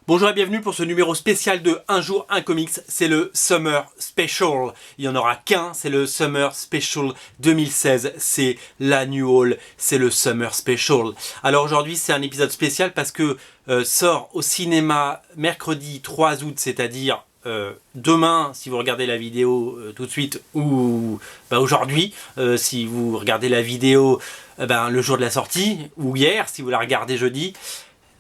Bonjour et bienvenue pour ce numéro spécial de Un jour un comics, c'est le Summer Special. Il n'y en aura qu'un, c'est le Summer Special 2016, c'est l'annual, c'est le Summer Special. Alors aujourd'hui c'est un épisode spécial parce que sort au cinéma mercredi 3 août, c'est-à-dire demain si vous regardez la vidéo tout de suite, ou aujourd'hui si vous regardez la vidéo le jour de la sortie, ou hier si vous la regardez jeudi.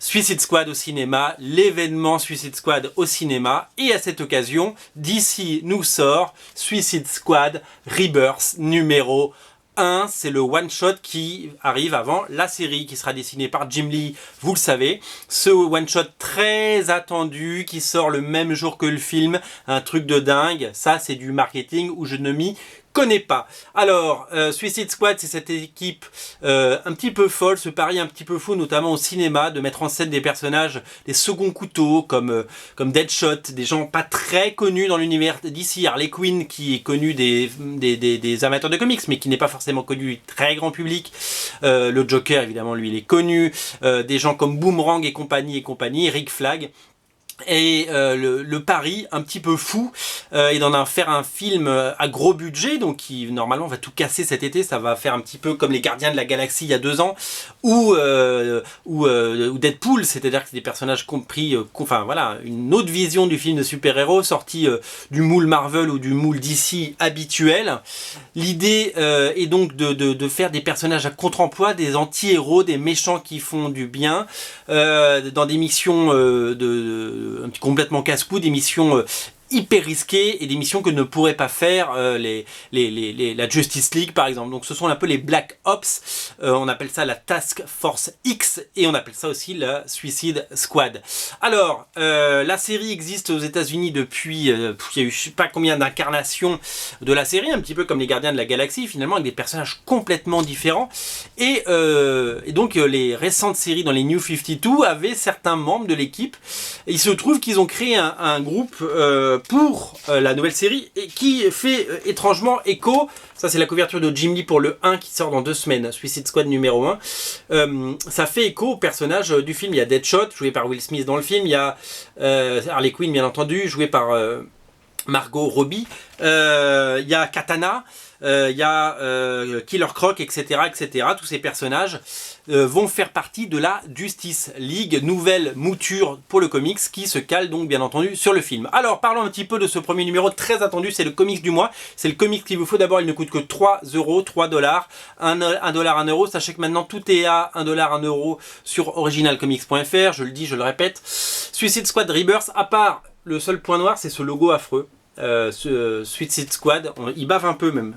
Suicide Squad au cinéma, l'événement Suicide Squad au cinéma, et à cette occasion, DC nous sort Suicide Squad Rebirth numéro 1, c'est le one-shot qui arrive avant la série, qui sera dessiné par Jim Lee, vous le savez. Ce one-shot très attendu, qui sort le même jour que le film, un truc de dingue, ça c'est du marketing où je ne m'y connais pas. Alors, Suicide Squad, c'est cette équipe un petit peu folle, ce pari un petit peu fou, notamment au cinéma, de mettre en scène des personnages, des seconds couteaux, comme Deadshot, des gens pas très connus dans l'univers d'ici, Harley Quinn, qui est connu des amateurs de comics, mais qui n'est pas forcément connu du très grand public. Le Joker, évidemment, lui, il est connu. Des gens comme Boomerang et compagnie, Rick Flag. Et le pari un petit peu fou est d'en faire un film à gros budget, donc qui normalement va tout casser cet été. Ça va faire un petit peu comme les Gardiens de la Galaxie il y a 2 ans, ou Deadpool, c'est-à-dire que c'est des personnages compris, enfin voilà, une autre vision du film de super-héros sorti du moule Marvel ou du moule DC habituel. L'idée est donc de faire des personnages à contre-emploi, des anti-héros, des méchants qui font du bien, dans des missions complètement casse-cou, des missions hyper risquées et des missions que ne pourraient pas faire la Justice League par exemple. Donc ce sont un peu les Black Ops, on appelle ça la Task Force X et on appelle ça aussi la Suicide Squad. Alors la série existe aux États-Unis depuis, il y a eu je sais pas combien d'incarnations de la série, un petit peu comme les Gardiens de la Galaxie finalement, avec des personnages complètement différents. Et donc les récentes séries dans les New 52 avaient certains membres de l'équipe. Il se trouve qu'ils ont créé un groupe pour la nouvelle série et qui fait étrangement écho. Ça c'est la couverture de Jim Lee pour le 1 qui sort dans 2 semaines, Suicide Squad numéro 1. Ça fait écho au personnage du film. Il y a Deadshot joué par Will Smith dans le film, il y a Harley Quinn bien entendu joué par Margot Robbie, il y a Katana, il y a Killer Croc, etc. Tous ces personnages vont faire partie de la Justice League, nouvelle mouture pour le comics qui se cale donc bien entendu sur le film. Alors parlons un petit peu de ce premier numéro très attendu, c'est le comics du mois, c'est le comics qu'il vous faut. D'abord il ne coûte que 3 euros, 3 dollars, 1 dollar, 1 euro. Sachez que maintenant tout est à 1 dollar, 1 euro sur originalcomics.fr, je le dis, je le répète. Suicide Squad Rebirth, à part le seul point noir, c'est ce logo affreux. Suicide Squad, il bave un peu même,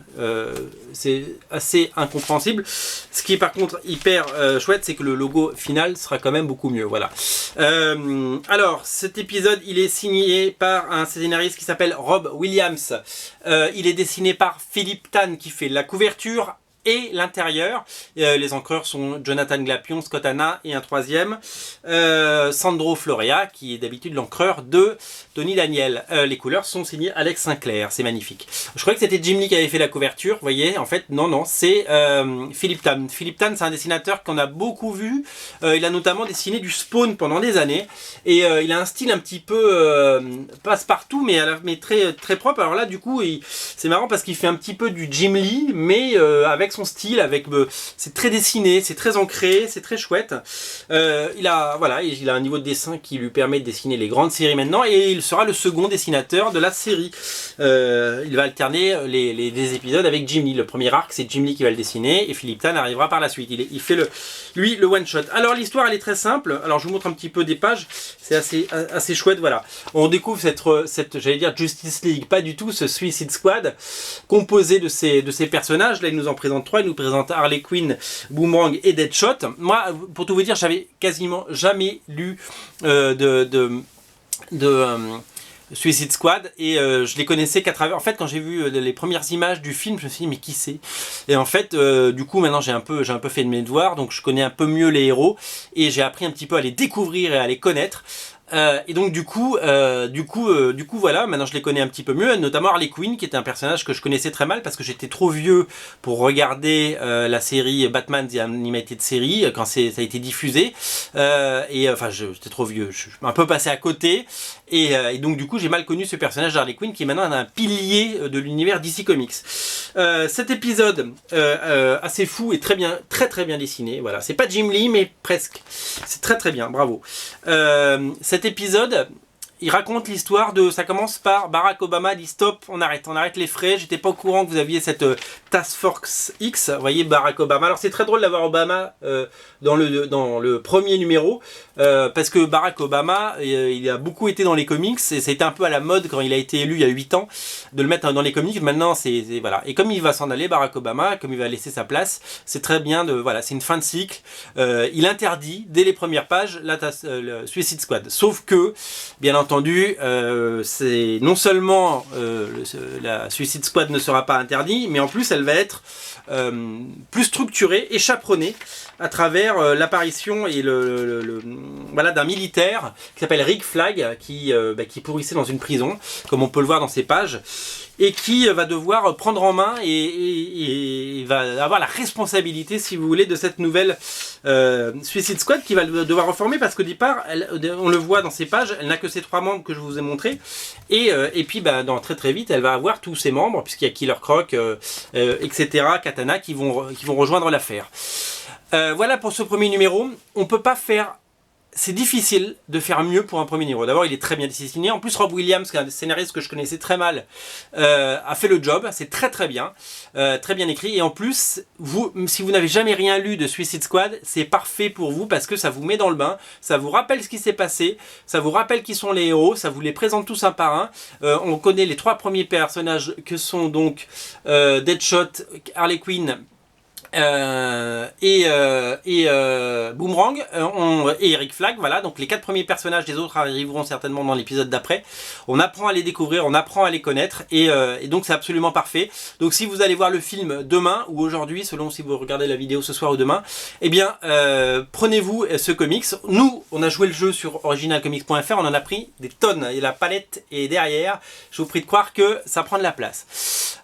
c'est assez incompréhensible. Ce qui est par contre hyper chouette, c'est que le logo final sera quand même beaucoup mieux. Voilà. Alors cet épisode il est signé par un scénariste qui s'appelle Rob Williams, il est dessiné par Philippe Tan qui fait la couverture et l'intérieur. Les encreurs sont Jonathan Glapion, Scott Hanna et un troisième, Sandro Florea, qui est d'habitude l'encreur de Tony Daniel. Les couleurs sont signées Alex Sinclair, c'est magnifique. Je croyais que c'était Jim Lee qui avait fait la couverture, vous voyez, en fait, non, c'est Philippe Tan. Philippe Tan, c'est un dessinateur qu'on a beaucoup vu. Il a notamment dessiné du Spawn pendant des années, et il a un style un petit peu passe-partout, mais très, très propre. Alors là, du coup, c'est marrant parce qu'il fait un petit peu du Jim Lee, mais avec son style, c'est très dessiné, c'est très ancré, c'est très chouette. Il a un niveau de dessin qui lui permet de dessiner les grandes séries maintenant, et il sera le second dessinateur de la série. Il va alterner les épisodes avec Jim Lee. Le premier arc, c'est Jim Lee qui va le dessiner, et Philippe Tan arrivera par la suite. Il fait le one shot. Alors l'histoire elle est très simple. Alors je vous montre un petit peu des pages. C'est assez chouette. Voilà. On découvre cette j'allais dire Justice League, pas du tout, ce Suicide Squad composé de ces personnages. Là il nous en présente 3. Il nous présente Harley Quinn, Boomerang et Deadshot. Moi, pour tout vous dire, j'avais quasiment jamais lu Suicide Squad, et je les connaissais qu'à travers. En fait, quand j'ai vu les premières images du film, je me suis dit mais qui c'est? Et en fait, du coup, maintenant j'ai un peu fait de mes devoirs, donc je connais un peu mieux les héros et j'ai appris un petit peu à les découvrir et à les connaître. Et donc du coup, voilà, maintenant je les connais un petit peu mieux, notamment Harley Quinn, qui était un personnage que je connaissais très mal parce que j'étais trop vieux pour regarder la série Batman The Animated Series quand ça a été diffusé. Enfin, j'étais trop vieux, je suis un peu passé à côté. Et donc du coup, j'ai mal connu ce personnage d'Harley Quinn qui est maintenant un pilier de l'univers DC Comics. Cet épisode assez fou et très très bien dessiné. Voilà, c'est pas Jim Lee, mais presque. C'est très très bien, bravo. Cet épisode, il raconte l'histoire de... Ça commence par Barack Obama dit stop, on arrête les frais. J'étais pas au courant que vous aviez cette Task Force X, vous voyez Barack Obama. Alors c'est très drôle d'avoir Obama dans le premier numéro, parce que Barack Obama, il a beaucoup été dans les comics, et ça a été un peu à la mode quand il a été élu il y a 8 ans, de le mettre dans les comics. Maintenant, voilà. Et comme il va s'en aller, Barack Obama, comme il va laisser sa place, c'est très bien voilà, c'est une fin de cycle. Il interdit, dès les premières pages, le Suicide Squad. Sauf que, bien entendu, c'est non seulement la Suicide Squad ne sera pas interdite, mais en plus elle va être plus structurée et chaperonnée à travers l'apparition et voilà, d'un militaire qui s'appelle Rick Flag, qui pourrissait dans une prison, comme on peut le voir dans ces pages, et qui va devoir prendre en main et va avoir la responsabilité, si vous voulez, de cette nouvelle Suicide Squad qui va devoir reformer, parce qu'au départ, on le voit dans ces pages, elle n'a que ces 3 membres que je vous ai montrés, et puis très vite, elle va avoir tous ses membres, puisqu'il y a Killer Croc, etc., Katana, qui vont rejoindre l'affaire. Voilà pour ce premier numéro. On peut pas faire... C'est difficile de faire mieux pour un premier numéro. D'abord, il est très bien dessiné. En plus, Rob Williams, qui est un scénariste que je connaissais très mal, a fait le job. C'est très très bien écrit. Et en plus, si vous n'avez jamais rien lu de Suicide Squad, c'est parfait pour vous parce que ça vous met dans le bain. Ça vous rappelle ce qui s'est passé. Ça vous rappelle qui sont les héros. Ça vous les présente tous un par un. On connaît les 3 premiers personnages que sont donc Deadshot, Harley Quinn, Boomerang et Eric Flag. Voilà, donc les 4 premiers personnages, les autres arriveront certainement dans l'épisode d'après. On apprend à les découvrir, on apprend à les connaître, et donc c'est absolument parfait. Donc si vous allez voir le film demain ou aujourd'hui, selon si vous regardez la vidéo ce soir ou demain, eh bien prenez-vous ce comics. Nous, on a joué le jeu sur originalcomics.fr, on en a pris des tonnes, et la palette est derrière. Je vous prie de croire que ça prend de la place.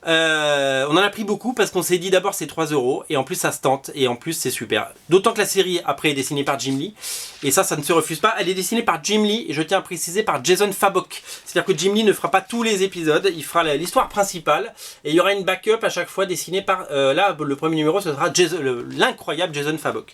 On en a pris beaucoup parce qu'on s'est dit d'abord c'est 3 €, et en plus ça se tente, et en plus c'est super. D'autant que la série après est dessinée par Jim Lee, et ça ne se refuse pas. Elle est dessinée par Jim Lee, et je tiens à préciser par Jason Fabok. C'est-à-dire que Jim Lee ne fera pas tous les épisodes, il fera l'histoire principale, et il y aura une backup à chaque fois dessinée par... là, le premier numéro, ce sera l'incroyable Jason Fabok.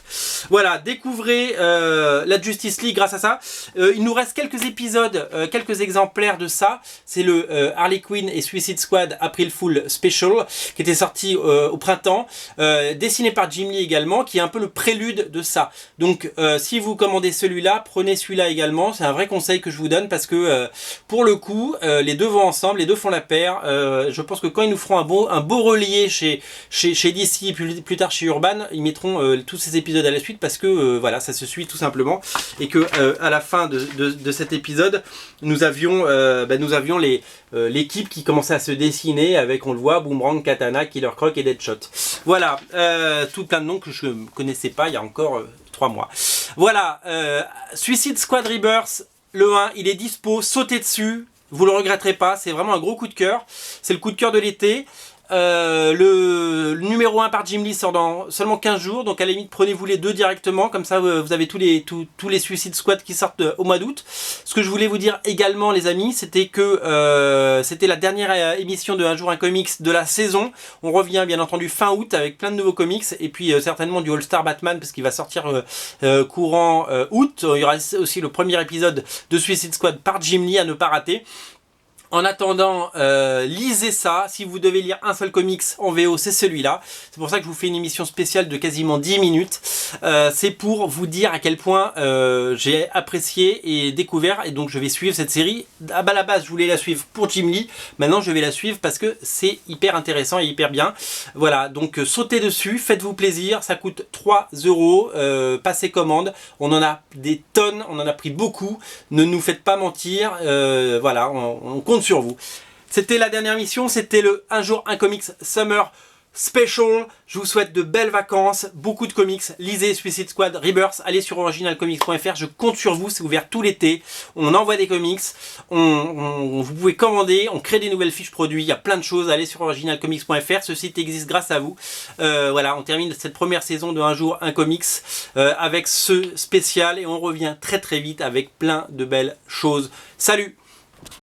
Voilà, découvrez la Justice League grâce à ça. Il nous reste quelques épisodes, quelques exemplaires de ça. C'est le Harley Quinn et Suicide Squad April Fool Special, qui était sorti au printemps, dessiné par Jim Lee également, qui est un peu le prélude de ça. Donc si vous commandez celui-là, prenez celui-là également. C'est un vrai conseil que je vous donne, parce que pour le coup, les deux vont ensemble, les deux font la paire. Je pense que quand ils nous feront un beau relié chez DC, plus tard chez Urban, ils mettront tous ces épisodes à la suite, parce que voilà, ça se suit tout simplement, et que à la fin de cet épisode, nous avions l'équipe qui commençait à se dessiner avec, on le voit, Boomerang, Katana, Killer Croc et Deadshot. Voilà, tout plein de noms que je ne connaissais pas il y a encore 3 mois. Voilà, Suicide Squad Rebirth, le 1, il est dispo, sautez dessus, vous le regretterez pas, c'est vraiment un gros coup de cœur, c'est le coup de cœur de l'été. Le numéro 1 par Jim Lee sort dans seulement 15 jours, donc à la limite prenez-vous les 2 directement, comme ça vous avez tous les Suicide Squad qui sortent au mois d'août. Ce que je voulais vous dire également, les amis, c'était que c'était la dernière émission de Un jour un comics de la saison. On revient bien entendu fin août avec plein de nouveaux comics, et puis certainement du All Star Batman, parce qu'il va sortir courant août. Il y aura aussi le premier épisode de Suicide Squad par Jim Lee à ne pas rater. En attendant, lisez ça. Si vous devez lire un seul comics en VO, c'est celui-là. C'est pour ça que je vous fais une émission spéciale de quasiment 10 minutes. C'est pour vous dire à quel point j'ai apprécié et découvert, et donc je vais suivre cette série. À la base, je voulais la suivre pour Jim Lee. Maintenant, je vais la suivre parce que c'est hyper intéressant et hyper bien. Voilà, donc sautez dessus, faites-vous plaisir. Ça coûte 3 €. Passez commande. On en a des tonnes, on en a pris beaucoup. Ne nous faites pas mentir. Voilà, on compte sur vous. C'était la dernière mission, c'était le Un jour un comics Summer special. Je vous souhaite de belles vacances, beaucoup de comics. Lisez Suicide Squad Rebirth, allez sur originalcomics.fr. Je compte sur vous, c'est ouvert tout l'été. On envoie des comics, vous pouvez commander, on crée des nouvelles fiches produits. Il y a plein de choses. Allez sur originalcomics.fr. Ce site existe grâce à vous. Voilà, on termine cette première saison de Un jour un comics avec ce spécial et on revient très très vite avec plein de belles choses. Salut!